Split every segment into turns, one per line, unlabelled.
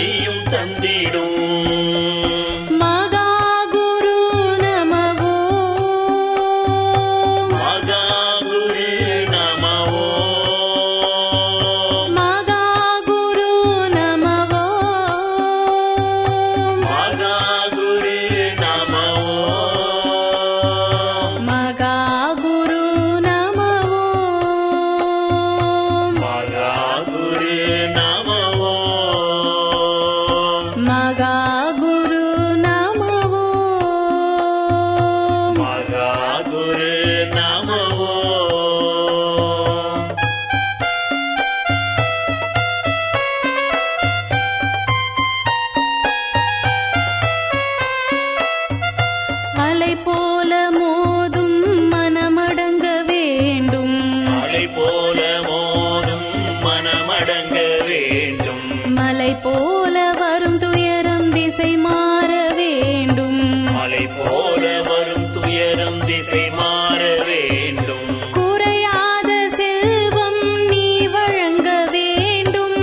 நீயும் தந்திடும்
மலை போல வரும் துயரம் திசை மாற வேண்டும்
மலை போல வரும் துயரம் திசை மாற வேண்டும்
குறையாத செல்வம் நீ வழங்க வேண்டும்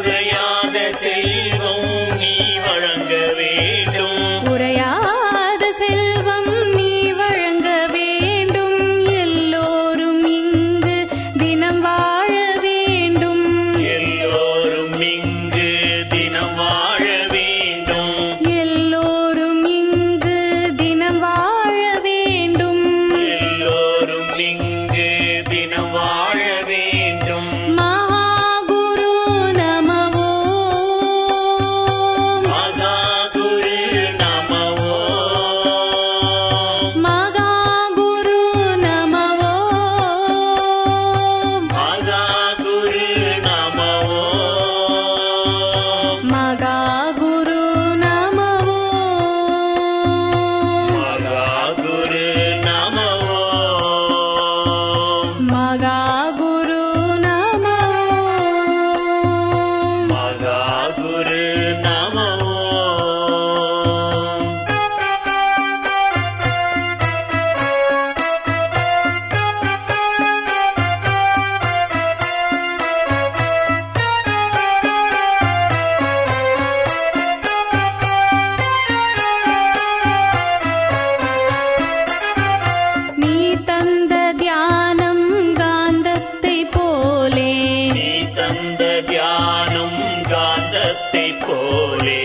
குறையாத செல்வம் நீ வழங்க வேண்டும்
குறையாத செல்வம் நீ வழங்க வேண்டும் எல்லோரும் இங்கு தினம் வாழ வேண்டும்
எல்லோரும் இங்கு தினம் வாழ வேண்டும்
எல்லோரும் இங்கு தினம் வாழ வேண்டும்
எல்லோரும் இங்கு தினம் வாழ வேண்டும்
மகாகுரு நமவோ
மகாகுரு நமவோ
மகாகுரு நமவோ
மகாகுரு நமவோ
மகாகுரு நமவோ
மகாகுரு நமவோ
மகாகுரு நமவோ
மகாகுரு நமவோ
நீ தந்த தியானம் காந்தத்தை போலே
நீ தந்த தியானம் காந்தத்தை போலே